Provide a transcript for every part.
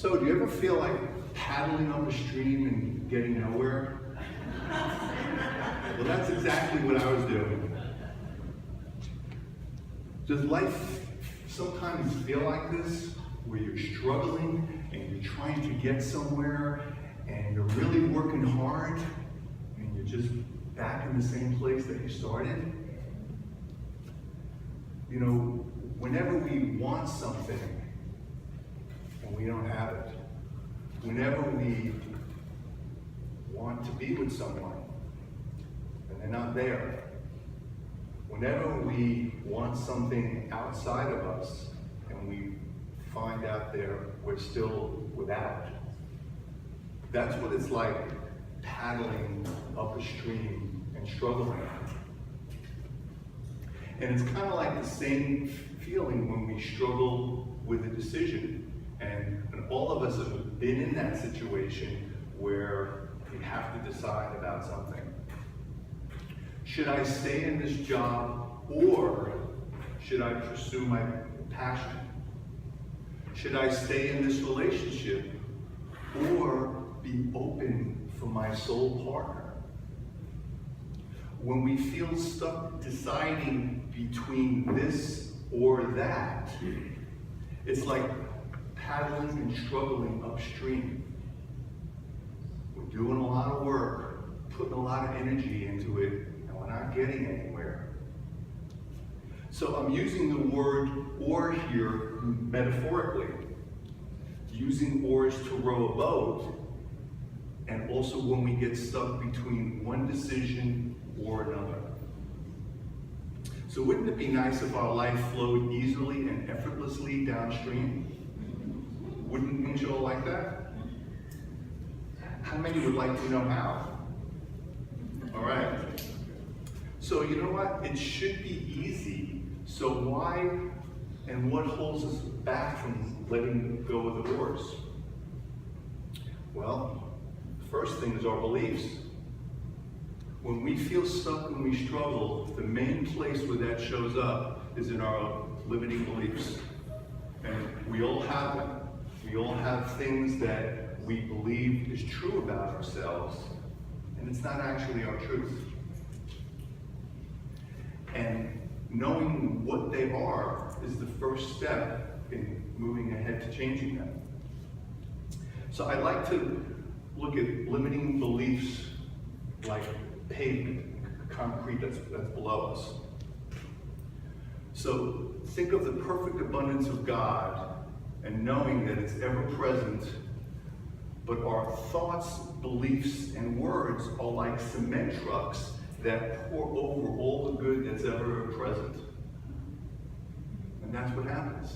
So, do you ever feel like paddling up a stream and getting nowhere? Well, that's exactly what I was doing. Does life sometimes feel like this, where you're struggling and you're trying to get somewhere and you're really working hard and you're just back in the same place that you started? You know, whenever we want something and we don't have it, whenever we want to be with someone and they're not there, whenever we want something outside of us and we find out there we're still without, that's what it's like paddling up a stream and struggling. And it's kind of like the same feeling when we struggle with a decision. And all of us have been in that situation where we have to decide about something. Should I stay in this job, or should I pursue my passion? Should I stay in this relationship, or be open for my soul partner? When we feel stuck deciding between this or that, it's like paddling and struggling upstream. We're doing a lot of work, putting a lot of energy into it, and we're not getting anywhere. So I'm using the word "or" here metaphorically, using oars to row a boat, and also when we get stuck between one decision or another. So wouldn't it be nice if our life flowed easily and effortlessly downstream? Wouldn't you all like that? How many would like to know how? All right. So you know what? It should be easy. So why and what holds us back from letting go of the oars? Well, the first thing is our beliefs. When we feel stuck and we struggle, the main place where that shows up is in our limiting beliefs. And we all have them. We all have things that we believe is true about ourselves, and it's not actually our truth. And knowing what they are is the first step in moving ahead to changing them. So I like to look at limiting beliefs like pavement, concrete that's below us. So think of the perfect abundance of God and knowing that it's ever present, but our thoughts, beliefs, and words are like cement trucks that pour over all the good that's ever present. And that's what happens.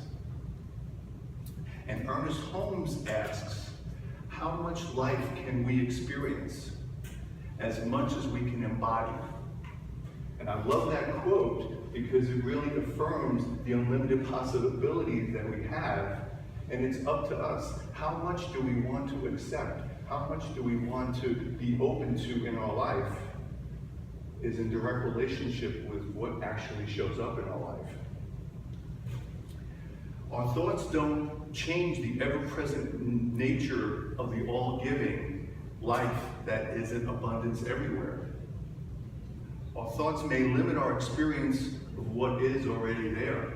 And Ernest Holmes asks, how much life can we experience? As much as we can embody. And I love that quote because it really affirms the unlimited possibilities that we have, and it's up to us. How much do we want to accept? How much do we want to be open to in our life is in direct relationship with what actually shows up in our life. Our thoughts don't change the ever-present nature of the all-giving life that is in abundance everywhere. Our thoughts may limit our experience of what is already there.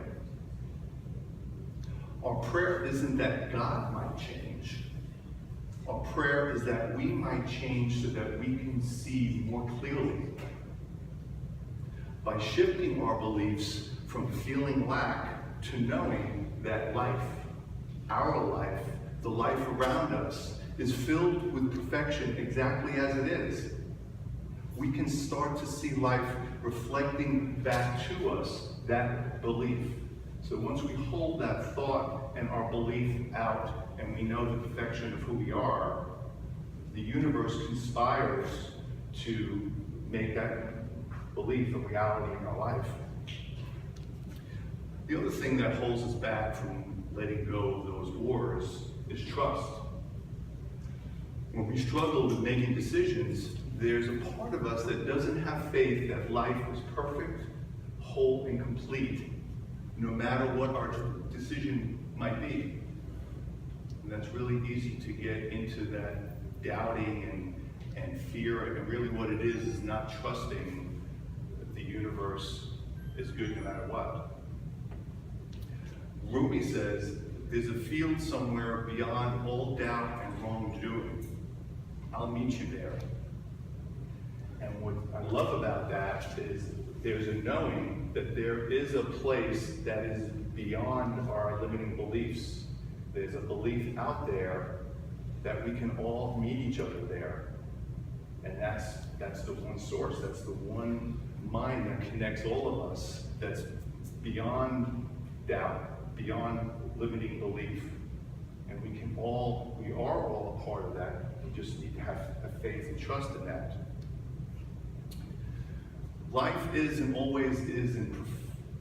Our prayer isn't that God might change. Our prayer is that we might change so that we can see more clearly. By shifting our beliefs from feeling lack to knowing that life, our life, the life around us, is filled with perfection exactly as it is, we can start to see life reflecting back to us that belief. So once we hold that thought and our belief out and we know the perfection of who we are, the universe conspires to make that belief a reality in our life. The other thing that holds us back from letting go of those oars is trust. When we struggle with making decisions, there's a part of us that doesn't have faith that life is perfect, whole, and complete, no matter what our decision might be. And that's really easy to get into that doubting and fear, and really what it is not trusting that the universe is good no matter what. Rumi says, there's a field somewhere beyond all doubt and wrongdoing. I'll meet you there. And what I love about that is there's a knowing that there is a place that is beyond our limiting beliefs. There's a belief out there that we can all meet each other there. And that's the one source, that's the one mind that connects all of us, that's beyond doubt, beyond limiting belief. And we are all a part of that. We just need to have faith and trust in that. Life is and always is in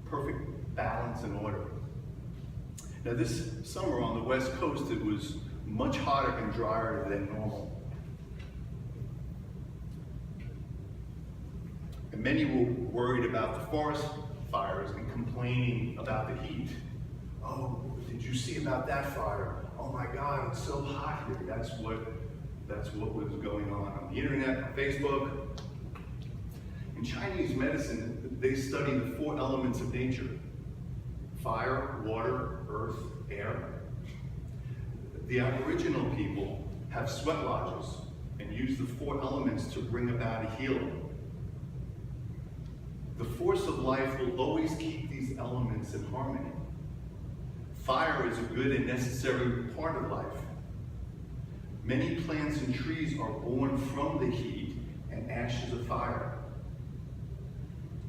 perfect balance and order. Now this summer on the West Coast, it was much hotter and drier than normal. And many were worried about the forest fires and complaining about the heat. Oh, did you see about that fire? Oh my God, it's so hot here. That's what was going on the internet, on Facebook. In Chinese medicine, they study the 4 elements of nature: fire, water, earth, air. The Aboriginal people have sweat lodges and use the 4 elements to bring about a healing. The force of life will always keep these elements in harmony. Fire is a good and necessary part of life. Many plants and trees are born from the heat and ashes of fire.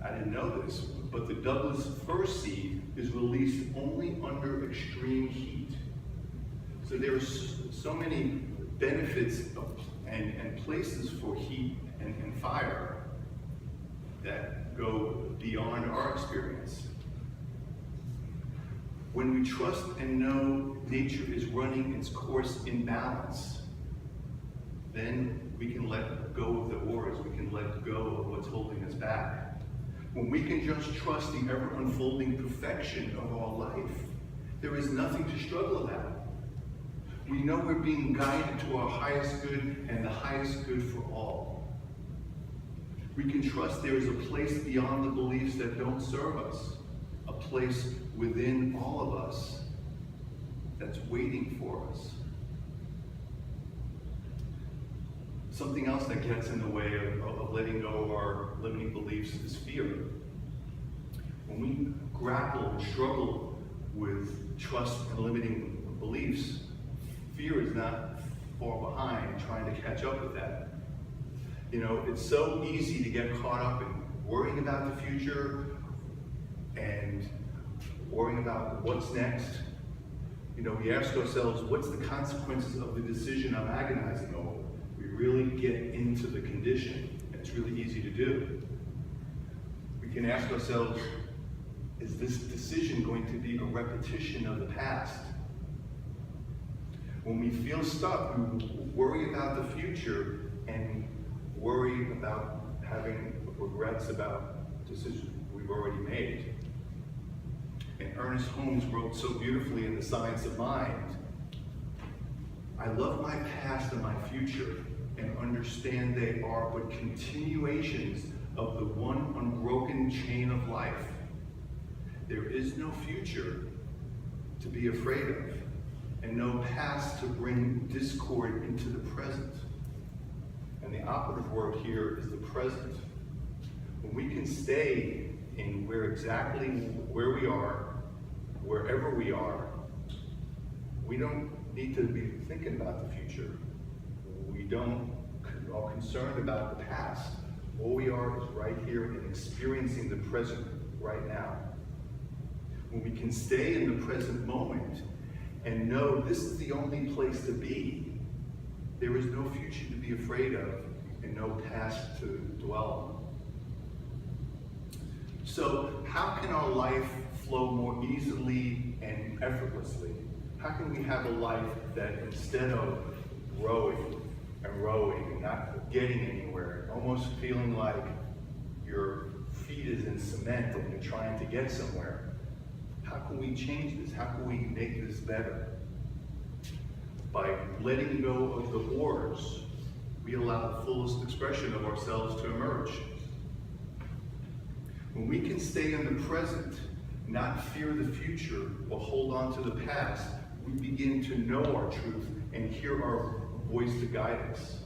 I didn't know this, but the Douglas fir seed is released only under extreme heat. So there are so many benefits and places for heat and fire that go beyond our experience. When we trust and know nature is running its course in balance, then we can let go of the wars, we can let go of what's holding us back. When we can just trust the ever-unfolding perfection of our life, there is nothing to struggle about. We know we're being guided to our highest good and the highest good for all. We can trust there is a place beyond the beliefs that don't serve us, a place within all of us that's waiting for us. Something else that gets in the way of letting go of our limiting beliefs is fear. When we grapple and struggle with trust and limiting beliefs, fear is not far behind trying to catch up with that. You know, it's so easy to get caught up in worrying about the future and worrying about what's next. You know, we ask ourselves, what's the consequences of the decision I'm agonizing over? We really get into the condition, and it's really easy to do. We can ask ourselves, is this decision going to be a repetition of the past? When we feel stuck, we worry about the future and worry about having regrets about decisions we've already made. And Ernest Holmes wrote so beautifully in The Science of Mind, I love my past and my future and understand they are but continuations of the one unbroken chain of life. There is no future to be afraid of, and no past to bring discord into the present. And the operative word here is the present. When we can stay in exactly where we are, wherever we are, we don't need to be thinking about the future. We don't are concerned about the past. All we are is right here and experiencing the present right now. When we can stay in the present moment and know this is the only place to be, there is no future to be afraid of and no past to dwell on. So how can our life flow more easily and effortlessly? How can we have a life that instead of rowing and not getting anywhere, almost feeling like your feet is in cement and you're trying to get somewhere? How can we change this? How can we make this better? By letting go of the ors, we allow the fullest expression of ourselves to emerge. When we can stay in the present, not fear the future or hold on to the past, we begin to know our truth and hear our voice to guide us.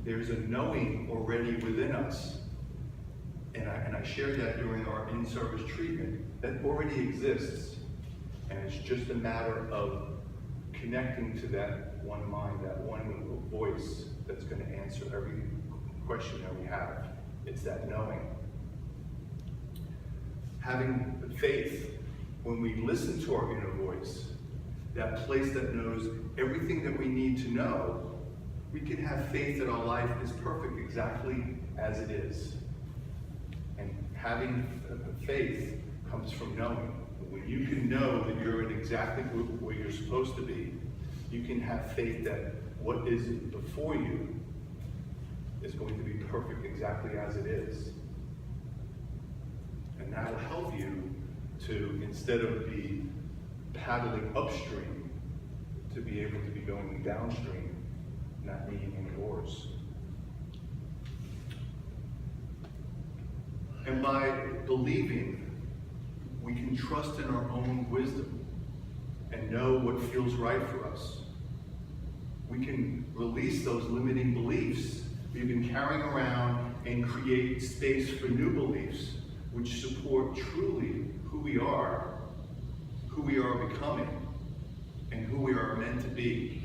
There's a knowing already within us, and I shared that during our in-service treatment, that already exists. And it's just a matter of connecting to that one mind, that one voice that's going to answer every question that we have. It's that knowing. Having faith, when we listen to our inner voice, that place that knows everything that we need to know, we can have faith that our life is perfect exactly as it is. And having faith comes from knowing. When you can know that you're in exactly where you're supposed to be, you can have faith that what is before you is going to be perfect exactly as it is. And that will help you to, instead of be paddling upstream, to be able to be going downstream, not needing any oars. And by believing, we can trust in our own wisdom and know what feels right for us. We can release those limiting beliefs we've been carrying around and create space for new beliefs which support truly who we are becoming, and who we are meant to be.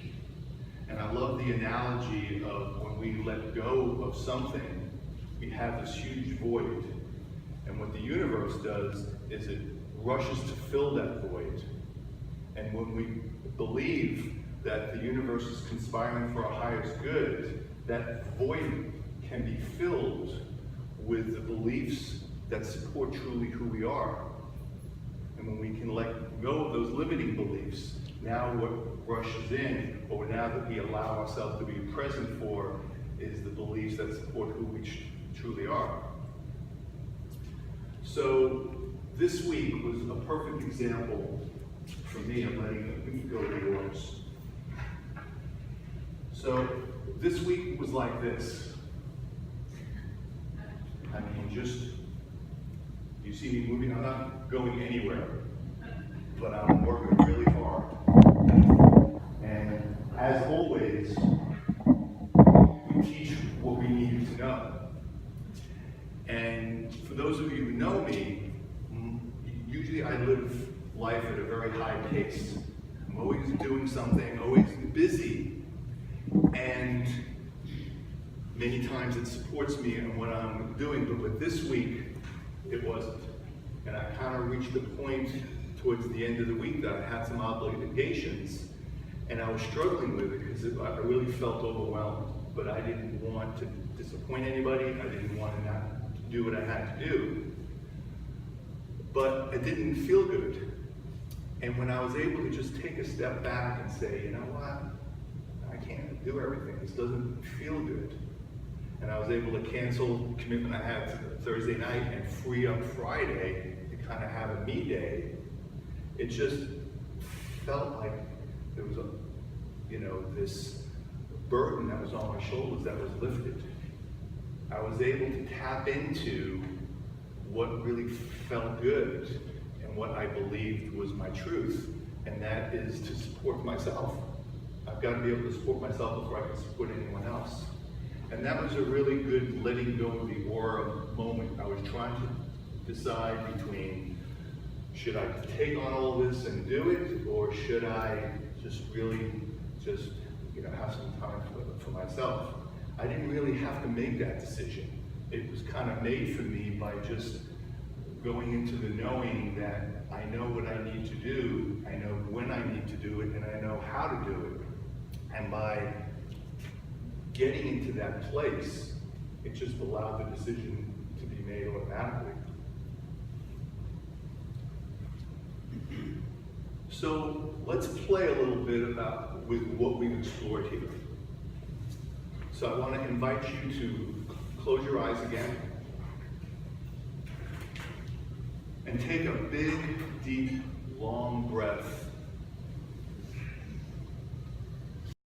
And I love the analogy of when we let go of something, we have this huge void. And what the universe does is it rushes to fill that void. And when we believe that the universe is conspiring for our highest good, that void can be filled with the beliefs that support truly who we are. And when we can let go of those limiting beliefs, now what rushes in, or now that we allow ourselves to be present for, is the beliefs that support who we truly are. So this week was a perfect example for me of letting go of the yours. So this week was like this. I mean, just, you see me moving, I'm not going anywhere, but I'm working really hard. And as always, we teach what we need to know. And for those of you who know me, usually I live life at a very high pace. I'm always doing something, always busy. And many times it supports me in what I'm doing, but with this week, it wasn't. And I kind of reached the point towards the end of the week that I had some obligations, and I was struggling with it because I really felt overwhelmed. But I didn't want to disappoint anybody. I didn't want to not do what I had to do. But it didn't feel good. And when I was able to just take a step back and say, you know what, I can't do everything. This doesn't feel good. And I was able to cancel the commitment I had Thursday night and free up Friday to kind of have a me day. It just felt like there was this burden that was on my shoulders that was lifted. I was able to tap into what really felt good and what I believed was my truth, and that is to support myself. I've got to be able to support myself before I can support anyone else. And that was a really good letting go of the aura moment. I was trying to decide between, should I take on all this and do it, or should I just really have some time for myself? I didn't really have to make that decision. It was kind of made for me by just going into the knowing that I know what I need to do, I know when I need to do it, and I know how to do it. And by getting into that place, it just allowed the decision to be made automatically. So let's play a little bit with what we've explored here. So I want to invite you to close your eyes again and take a big, deep, long breath